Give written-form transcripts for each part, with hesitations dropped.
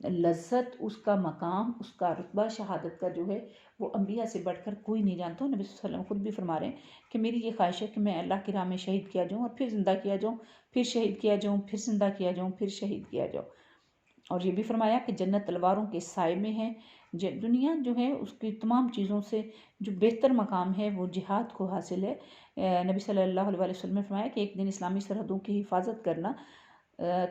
لذت، اس کا مقام، اس کا رتبہ شہادت کا جو ہے وہ انبیاء سے بڑھ کر کوئی نہیں جانتا. نبی صلی اللہ علیہ وسلم خود بھی فرما رہے ہیں کہ میری یہ خواہش ہے کہ میں اللہ کی راہ میں شہید کیا جاؤں اور پھر زندہ کیا جاؤں، پھر شہید کیا جاؤں، پھر زندہ کیا جاؤں، پھر شہید کیا جاؤں. اور یہ بھی فرمایا کہ جنت تلواروں کے سائے میں ہے. دنیا جو ہے اس کی تمام چیزوں سے جو بہتر مقام ہے وہ جہاد کو حاصل ہے. نبی صلی اللہ علیہ وسلم نے فرمایا کہ ایک دن اسلامی سرحدوں کی حفاظت کرنا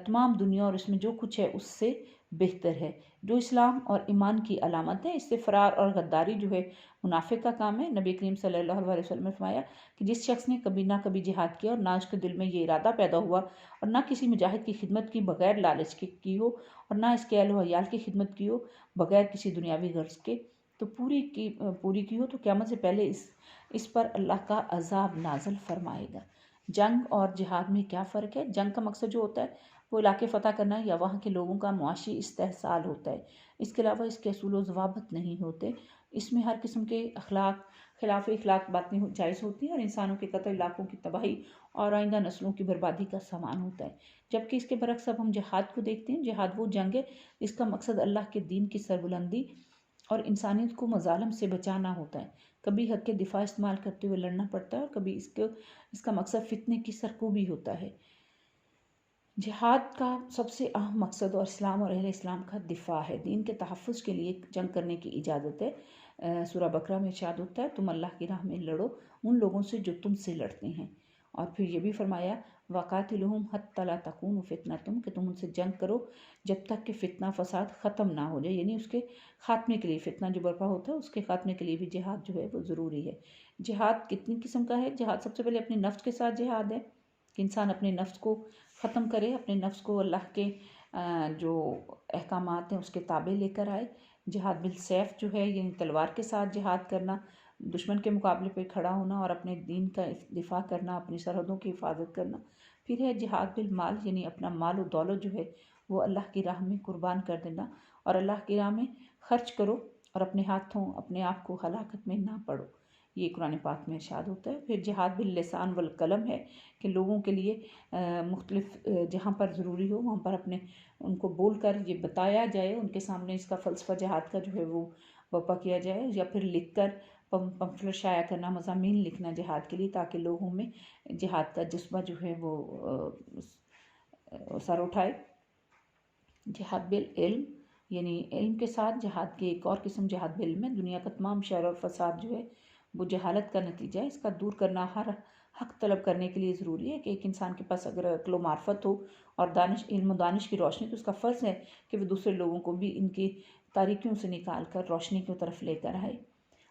تمام دنیا اور اس میں جو کچھ ہے اس سے بہتر ہے. جو اسلام اور ایمان کی علامت ہے، اس سے فرار اور غداری جو ہے منافق کا کام ہے. نبی کریم صلی اللہ علیہ وسلم نے فرمایا کہ جس شخص نے کبھی نہ کبھی جہاد کیا اور نہ اس کے دل میں یہ ارادہ پیدا ہوا اور نہ کسی مجاہد کی خدمت کی بغیر لالچ کی ہو اور نہ اس کے اہل و عیال کی خدمت کی ہو بغیر کسی دنیاوی غرض کے تو پوری کی ہو، تو قیامت سے پہلے اس پر اللہ کا عذاب نازل فرمائے گا. جنگ اور جہاد میں کیا فرق ہے؟ جنگ کا مقصد جو ہوتا ہے وہ علاقے فتح کرنا یا وہاں کے لوگوں کا معاشی استحصال ہوتا ہے. اس کے علاوہ اس کے اصول و ضوابط نہیں ہوتے. اس میں ہر قسم کے خلاف اخلاق باتیں جائز ہوتی ہیں اور انسانوں کے قتل، علاقوں کی تباہی اور آئندہ نسلوں کی بربادی کا سامان ہوتا ہے. جبکہ اس کے برعکس اب ہم جہاد کو دیکھتے ہیں. جہاد وہ جنگ ہے اس کا مقصد اللہ کے دین کی سربلندی اور انسانیت کو مظالم سے بچانا ہوتا ہے. کبھی حق کے دفاع استعمال کرتے ہوئے لڑنا پڑتا ہے اور کبھی اس کا مقصد فتنے کی سرکوبی ہوتا ہے. جہاد کا سب سے اہم مقصد اور اسلام اور اہل اسلام کا دفاع ہے. دین کے تحفظ کے لیے جنگ کرنے کی اجازت ہے. سورہ بقرہ میں ارشاد ہوتا ہے تم اللہ کی راہ میں لڑو ان لوگوں سے جو تم سے لڑتے ہیں. اور پھر یہ بھی فرمایا وَقَاتِلُهُمْ حَتَّى لَا تَكُونُ فِتْنَةٌ کہ تم ان سے جنگ کرو جب تک کہ فتنہ فساد ختم نہ ہو جائے. یعنی اس کے خاتمے کے لیے، فتنہ جو برپا ہوتا ہے اس کے خاتمے کے لیے بھی جہاد جو ہے وہ ضروری ہے. جہاد کتنی قسم کا ہے؟ جہاد سب سے پہلے اپنے نفس کے ساتھ جہاد ہے کہ انسان اپنے نفس کو ختم کرے، اپنے نفس کو اللہ کے جو احکامات ہیں اس کے تابع لے کر آئے. جہاد بالسیف جو ہے یعنی تلوار کے ساتھ جہاد کرنا، دشمن کے مقابلے پہ کھڑا ہونا اور اپنے دین کا دفاع کرنا، اپنی سرحدوں کی حفاظت کرنا. پھر ہے جہاد بالمال یعنی اپنا مال و دولت جو ہے وہ اللہ کی راہ میں قربان کر دینا اور اللہ کی راہ میں خرچ کرو اور اپنے ہاتھوں اپنے آپ کو ہلاکت میں نہ پڑو. یہ قرآن پاک میں ارشاد ہوتا ہے. پھر جہاد باللسان والقلم ہے کہ لوگوں کے لیے مختلف جہاں پر ضروری ہو وہاں پر ان کو بول کر یہ بتایا جائے، ان کے سامنے اس کا فلسفہ جہاد کا جو ہے وہ برپا کیا جائے، یا پھر لکھ کر پمفلٹ شائع کرنا، مضامین لکھنا جہاد کے لیے تاکہ لوگوں میں جہاد کا جذبہ جو ہے وہ سر اٹھائے. جہاد بالعلم یعنی علم کے ساتھ جہاد کی ایک اور قسم جہاد بالعلم ہے. دنیا کا تمام شر اور فساد جو ہے وہ جہالت کا نتیجہ ہے. اس کا دور کرنا ہر حق طلب کرنے کے لیے ضروری ہے کہ ایک انسان کے پاس اگر عقل و معرفت ہو اور علم و دانش کی روشنی تو اس کا فرض ہے کہ وہ دوسرے لوگوں کو بھی ان کی تاریکیوں سے نکال کر روشنی کی طرف لے کر آئے.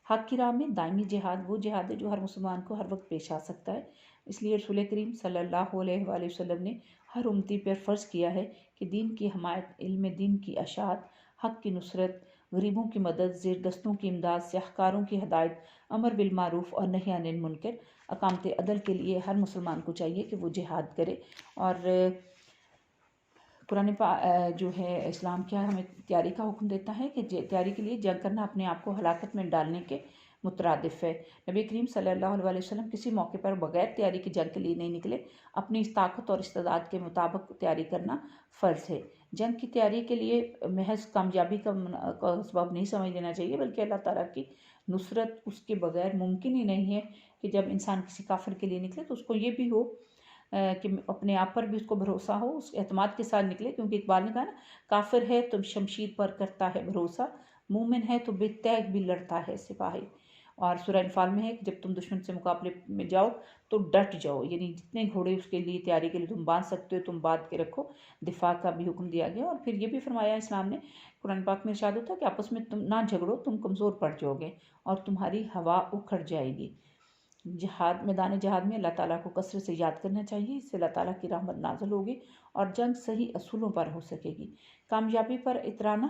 حق کی راہ میں دائمی جہاد وہ جہاد ہے جو ہر مسلمان کو ہر وقت پیش آ سکتا ہے. اس لیے رسول کریم صلی اللہ علیہ وآلہ وسلم نے ہر امتی پر فرض کیا ہے کہ دین کی حمایت، علم دین کی اشاعت، حق کی نصرت، غریبوں کی مدد، زیر دستوں کی امداد، سیاہکاروں کی ہدایت، امر بالمعروف اور نہی عن المنکر، اقامت عدل کے لیے ہر مسلمان کو چاہیے کہ وہ جہاد کرے. اور قرآن جو ہے اسلام کیا ہمیں تیاری کا حکم دیتا ہے کہ تیاری کے لیے جنگ کرنا اپنے آپ کو ہلاکت میں ڈالنے کے مترادف ہے. نبی کریم صلی اللہ علیہ وسلم کسی موقع پر بغیر تیاری کی جنگ کے لیے نہیں نکلے. اپنی طاقت اور استعداد کے مطابق تیاری کرنا فرض ہے. جنگ کی تیاری کے لیے محض کامیابی کا سبب نہیں سمجھ لینا چاہیے، بلکہ اللہ تعالیٰ کی نصرت اس کے بغیر ممکن ہی نہیں ہے کہ جب انسان کسی کافر کے لیے نکلے تو اس کو یہ بھی ہو کہ اپنے آپ پر بھی اس کو بھروسہ ہو، اس اعتماد کے ساتھ نکلے. کیونکہ اقبال نے کہا نا کافر ہے تو شمشیر پر کرتا ہے بھروسہ، مومن ہے تو بے تیغ بھی لڑتا ہے سپاہی. اور سورہ انفال میں ہے کہ جب تم دشمن سے مقابلے میں جاؤ تو ڈٹ جاؤ، یعنی جتنے گھوڑے اس کے لیے تیاری کے لیے تم باندھ سکتے ہو تم باندھ کے رکھو. دفاع کا بھی حکم دیا گیا. اور پھر یہ بھی فرمایا اسلام نے، قرآن پاک میں ارشاد ہوتا ہے کہ آپس میں تم نہ جھگڑو، تم کمزور پڑ جاؤ گے اور تمہاری ہوا اکھڑ جائے گی. میدان جہاد میں اللہ تعالیٰ کو کثرت سے یاد کرنا چاہیے، اس سے اللہ تعالیٰ کی رحمت نازل ہوگی اور جنگ صحیح اصولوں پر ہو سکے گی. کامیابی پر اترانا،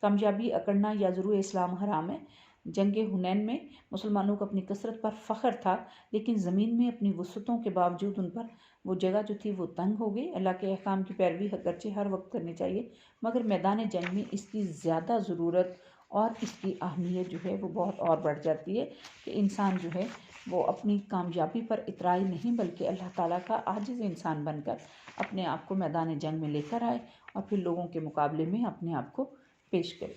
کامیابی اکڑنا یا ضرور اسلام حرام ہے. جنگ حنین میں مسلمانوں کو اپنی کثرت پر فخر تھا، لیکن زمین میں اپنی وسعتوں کے باوجود ان پر وہ جگہ جو تھی وہ تنگ ہو گئی. اللہ کے احکام کی پیروی اگرچہ ہر وقت کرنی چاہیے، مگر میدان جنگ میں اس کی زیادہ ضرورت اور اس کی اہمیت جو ہے وہ بہت اور بڑھ جاتی ہے کہ انسان جو ہے وہ اپنی کامیابی پر اترائی نہیں بلکہ اللہ تعالیٰ کا عاجز انسان بن کر اپنے آپ کو میدان جنگ میں لے کر آئے اور پھر لوگوں کے مقابلے میں اپنے آپ کو پیش کرے۔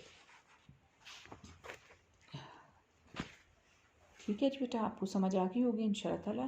ٹھیک ہے بیٹا، آپ کو سمجھ آ گئی ہوگی انشاءاللہ تعالیٰ۔